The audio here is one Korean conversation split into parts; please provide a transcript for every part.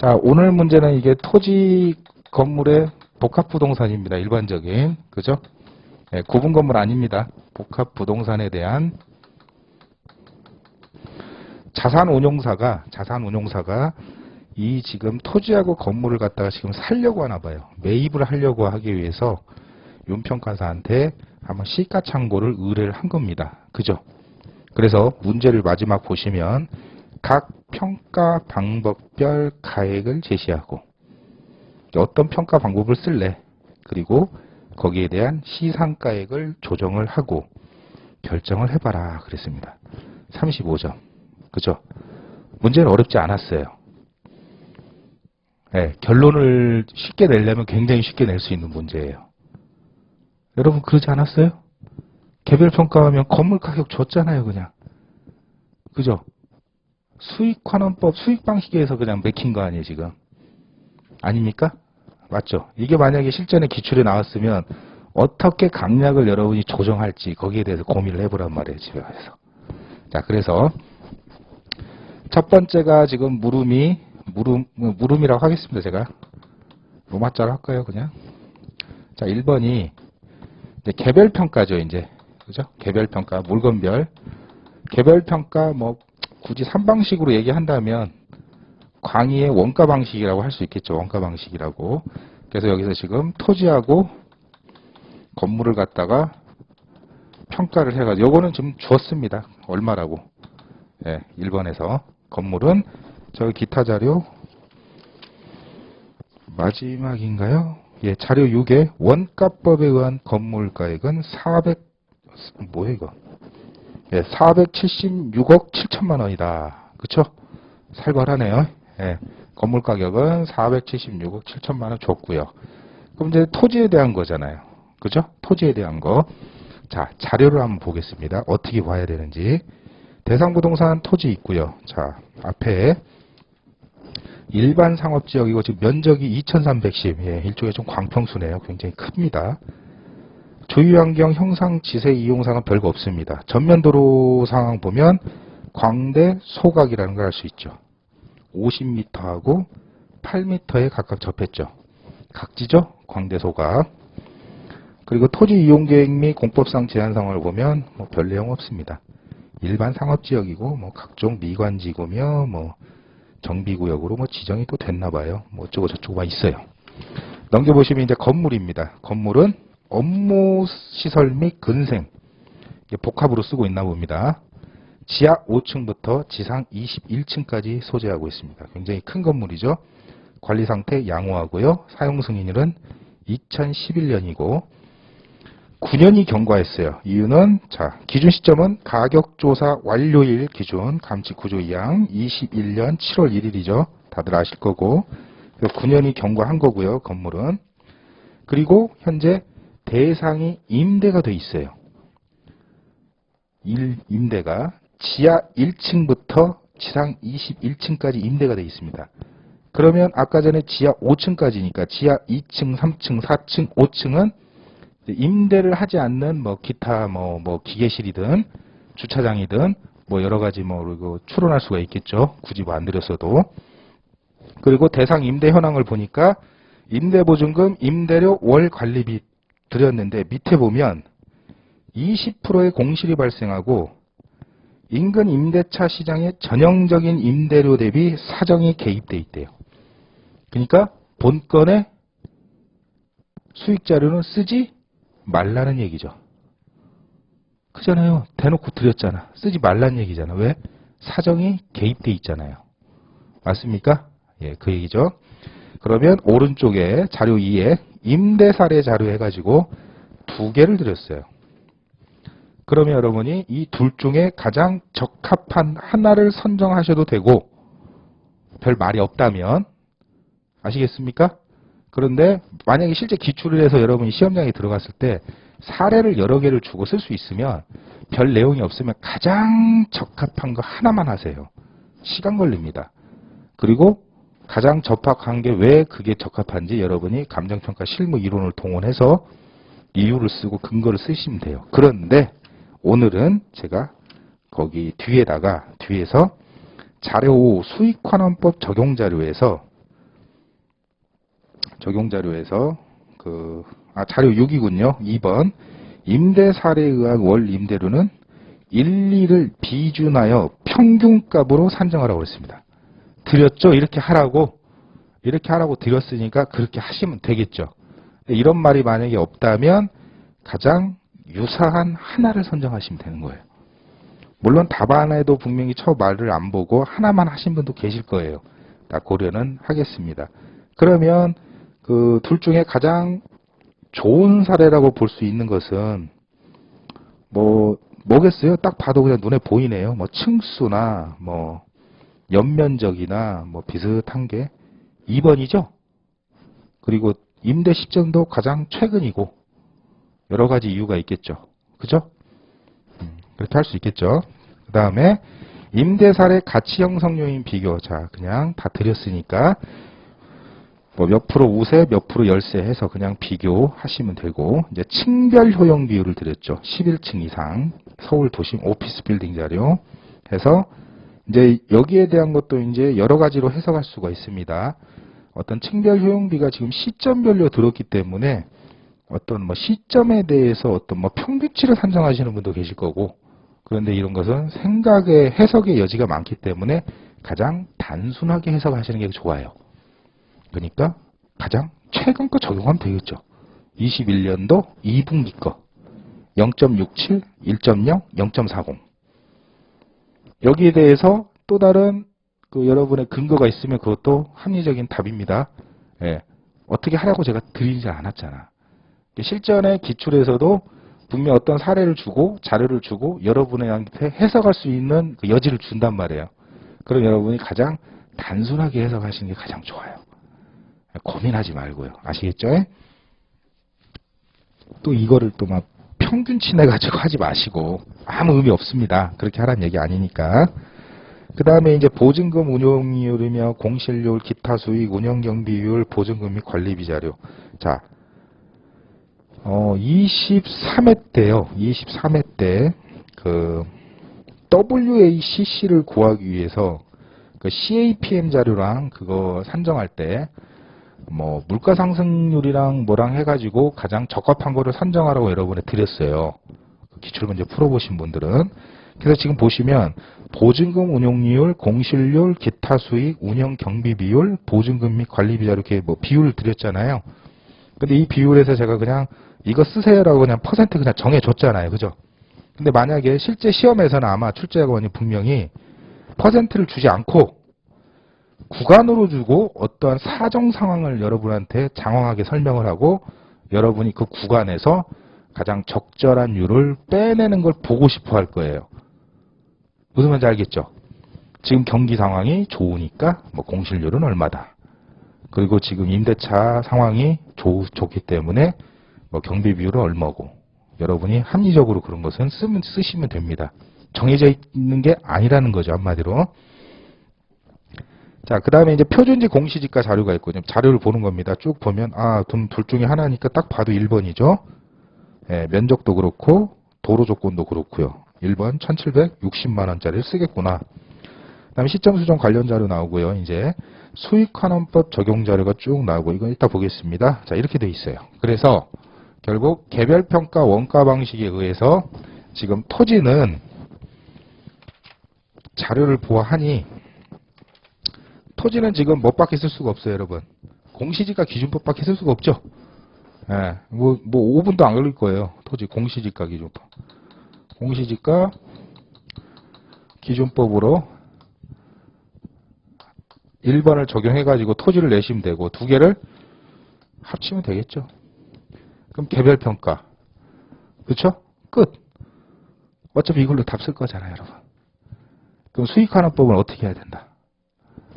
자, 오늘 문제는 이게 토지 건물의 복합부동산입니다. 일반적인. 그죠? 네, 구분 건물 아닙니다. 복합부동산에 대한 자산운용사가 이 지금 토지하고 건물을 갖다가 지금 살려고 하나 봐요. 매입을 하려고 하기 위해서 윤평가사한테 한번 시가창고를 의뢰를 한 겁니다. 그죠? 그래서 문제를 마지막 보시면 각 평가 방법별 가액을 제시하고 어떤 평가 방법을 쓸래? 그리고 거기에 대한 시상가액을 조정을 하고 결정을 해봐라 그랬습니다. 35점. 그죠? 문제는 어렵지 않았어요. 네, 결론을 쉽게 내려면 굉장히 쉽게 낼 수 있는 문제예요. 여러분 그러지 않았어요? 개별평가하면 건물 가격 줬잖아요, 그냥. 그죠? 수익환원법, 수익방식에서 그냥 맥힌 거 아니에요, 지금? 아닙니까? 맞죠? 이게 만약에 실전에 기출에 나왔으면 어떻게 강약을 여러분이 조정할지 거기에 대해서 고민을 해보란 말이에요, 집에 가서. 자, 그래서 첫 번째가 지금 물음이라고 하겠습니다, 제가. 로마자로 할까요, 그냥? 자, 1번이 이제 개별평가죠, 이제. 그죠? 개별평가, 물건별. 개별평가, 뭐, 굳이 3방식으로 얘기한다면, 광의의 원가 방식이라고 할 수 있겠죠, 원가 방식이라고. 그래서 여기서 지금 토지하고 건물을 갖다가 평가를 해가지고, 요거는 지금 주었습니다. 얼마라고. 예, 1번에서. 건물은, 저기 기타 자료, 마지막인가요? 예, 자료 6에 원가법에 의한 건물가액은 476억 7천만 원이다. 그쵸? 살벌하네요. 예, 건물 가격은 476억 7천만 원 줬고요. 그럼 이제 토지에 대한 거잖아요. 그죠? 토지에 대한 거. 자, 자료를 한번 보겠습니다. 어떻게 봐야 되는지. 대상부동산 토지 있고요. 자, 앞에 일반 상업지역이고 지금 면적이 2310. 예, 일종의 좀 광평수네요. 굉장히 큽니다. 조유환경 형상 지세 이용상은 별거 없습니다. 전면도로 상황 보면 광대 소각이라는 걸 알 수 있죠. 50m하고 8m에 각각 접했죠. 각지죠? 광대 소각. 그리고 토지 이용 계획 및 공법상 제한 상황을 보면 뭐 별 내용 없습니다. 일반 상업지역이고 뭐 각종 미관지구며 뭐 정비구역으로 뭐 지정이 또 됐나 봐요. 뭐 어쩌고 저쩌고가 있어요. 넘겨보시면 이제 건물입니다. 건물은 업무 시설 및 근생 복합으로 쓰고 있나 봅니다. 지하 5층부터 지상 21층까지 소재하고 있습니다. 굉장히 큰 건물이죠. 관리 상태 양호하고요. 사용 승인일은 2011년이고 9년이 경과했어요. 이유는 자, 기준 시점은 가격조사 완료일 기준 감치 구조 2항 21년 7월 1일이죠. 다들 아실 거고 9년이 경과한 거고요. 건물은. 그리고 현재 대상이 임대가 돼 있어요. 임대가 지하 1층부터 지상 21층까지 임대가 돼 있습니다. 그러면 아까 전에 지하 5층까지니까 지하 2층, 3층, 4층, 5층은 임대를 하지 않는 뭐 기타 뭐 기계실이든 주차장이든 뭐 여러 가지 뭐 그리고 추론할 수가 있겠죠. 굳이 뭐 안 드렸어도. 그리고 대상 임대 현황을 보니까 임대보증금, 임대료, 월 관리비 드렸는데 밑에 보면 20%의 공실이 발생하고 인근 임대차 시장의 전형적인 임대료 대비 사정이 개입돼 있대요. 그러니까 본건의 수익 자료는 쓰지 말라는 얘기죠. 그잖아요. 대놓고 드렸잖아. 쓰지 말라는 얘기잖아. 왜? 사정이 개입돼 있잖아요. 맞습니까? 예, 그 얘기죠. 그러면 오른쪽에 자료 2에 임대 사례 자료 해가지고 2개를 드렸어요. 그러면 여러분이 이 둘 중에 가장 적합한 하나를 선정하셔도 되고 별 말이 없다면 아시겠습니까? 그런데 만약에 실제 기출을 해서 여러분이 시험장에 들어갔을 때 사례를 여러 개를 주고 쓸 수 있으면 별 내용이 없으면 가장 적합한 거 하나만 하세요. 시간 걸립니다. 그리고 가장 적합한 게 왜 그게 적합한지 여러분이 감정평가 실무 이론을 동원해서 이유를 쓰고 근거를 쓰시면 돼요. 그런데 오늘은 제가 거기 뒤에서 자료 5 수익환원법 적용 자료에서 적용자료에서 자료 6이군요. 2번. 임대 사례에 의한 월 임대료는 1, 2를 비준하여 평균값으로 산정하라고 했습니다. 드렸죠? 이렇게 하라고 드렸으니까 그렇게 하시면 되겠죠. 이런 말이 만약에 없다면 가장 유사한 하나를 선정하시면 되는 거예요. 물론 답안에도 분명히 처 말을 안 보고 하나만 하신 분도 계실 거예요. 다 고려는 하겠습니다. 그러면 그 둘 중에 가장 좋은 사례라고 볼 수 있는 것은 뭐겠어요? 딱 봐도 그냥 눈에 보이네요. 뭐 층수나 뭐 연면적이나 뭐 비슷한 게 2번이죠. 그리고 임대 시점도 가장 최근이고 여러 가지 이유가 있겠죠. 그죠? 그렇게 할 수 있겠죠. 그 다음에 임대 사례 가치 형성 요인 비교. 자, 그냥 다 드렸으니까 뭐 몇 프로 우세, 몇 프로 열세 해서 그냥 비교하시면 되고, 이제 층별 효용 비율을 드렸죠. 11층 이상 서울 도심 오피스 빌딩 자료 해서 이제 여기에 대한 것도 이제 여러 가지로 해석할 수가 있습니다. 어떤 층별 효용비가 지금 시점별로 들었기 때문에 어떤 뭐 시점에 대해서 어떤 뭐 평균치를 산정하시는 분도 계실 거고, 그런데 이런 것은 생각의 해석의 여지가 많기 때문에 가장 단순하게 해석하시는 게 좋아요. 그러니까 가장 최근 거 적용하면 되겠죠. 21년도 2분기 거 0.67, 1.0, 0.40 여기에 대해서 또 다른 여러분의 근거가 있으면 그것도 합리적인 답입니다. 예. 어떻게 하라고 제가 드리지 않았잖아. 실전의 기출에서도 분명 어떤 사례를 주고 자료를 주고 여러분한테 해석할 수 있는 그 여지를 준단 말이에요. 그럼 여러분이 가장 단순하게 해석하시는 게 가장 좋아요. 고민하지 말고요. 아시겠죠? 또 이거를 또 막 평균치 내가지고 하지 마시고 아무 의미 없습니다. 그렇게 하라는 얘기 아니니까. 그 다음에 이제 보증금 운용이율이며 공실률, 기타 수익, 운영경비율, 보증금 및 관리비 자료. 자, 23회 때요. 23회 때 그 WACC를 구하기 위해서 그 CAPM 자료랑 그거 산정할 때 뭐 물가 상승률이랑 뭐랑 해가지고 가장 적합한 거를 산정하라고 여러분에 드렸어요. 기출 문제 풀어보신 분들은. 그래서 지금 보시면 보증금 운용률, 공실률, 기타 수익, 운영 경비 비율, 보증금 및 관리비 자료 이렇게 뭐 비율을 드렸잖아요. 근데 이 비율에서 제가 그냥 이거 쓰세요라고 그냥 퍼센트 그냥 정해줬잖아요. 그죠? 근데 만약에 실제 시험에서는 아마 출제학원이 분명히 퍼센트를 주지 않고 구간으로 주고 어떠한 사정 상황을 여러분한테 장황하게 설명을 하고 여러분이 그 구간에서 가장 적절한 율을 빼내는 걸 보고 싶어 할 거예요. 무슨 말인지 알겠죠? 지금 경기 상황이 좋으니까 뭐 공실률은 얼마다. 그리고 지금 임대차 상황이 좋기 때문에 뭐 경비 비율은 얼마고. 여러분이 합리적으로 그런 것은 쓰시면 됩니다. 정해져 있는 게 아니라는 거죠. 한마디로. 자, 그 다음에 이제 표준지 공시지가 자료가 있거든요. 자료를 보는 겁니다. 쭉 보면, 둘 중에 하나니까 딱 봐도 1번이죠. 예, 면적도 그렇고, 도로 조건도 그렇고요. 1번 1760만원짜리를 쓰겠구나. 그 다음에 시점 수정 관련 자료 나오고요. 이제 수익환원법 적용 자료가 쭉 나오고, 이건 이따 보겠습니다. 자, 이렇게 돼 있어요. 그래서 결국 개별평가 원가 방식에 의해서 지금 토지는 자료를 보아하니 토지는 지금 뭐밖에 쓸 수가 없어요, 여러분. 공시지가 기준법밖에 쓸 수가 없죠. 예, 뭐 5분도 안 걸릴 거예요. 토지 공시지가 기준법. 공시지가 기준법으로 1번을 적용해가지고 토지를 내시면 되고 두 개를 합치면 되겠죠. 그럼 개별평가. 그렇죠? 끝. 어차피 이걸로 답 쓸 거잖아요, 여러분. 그럼 수익환원법은 어떻게 해야 된다?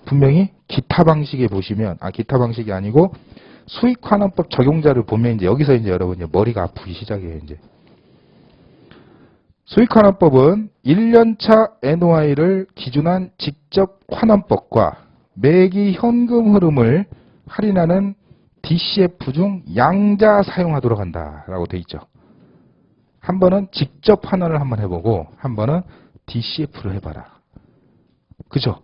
분명히 기타 방식에 보시면, 기타 방식이 아니고 수익환원법 적용자를 보면 이제 여기서 이제 여러분 이제 머리가 아프기 시작해요, 이제. 수익환원법은 1년차 NOI를 기준한 직접 환원법과 매기 현금 흐름을 할인하는 DCF 중 양자 사용하도록 한다라고 돼 있죠. 한 번은 직접 환원을 한번 해보고 한 번은 DCF를 해봐라. 그죠?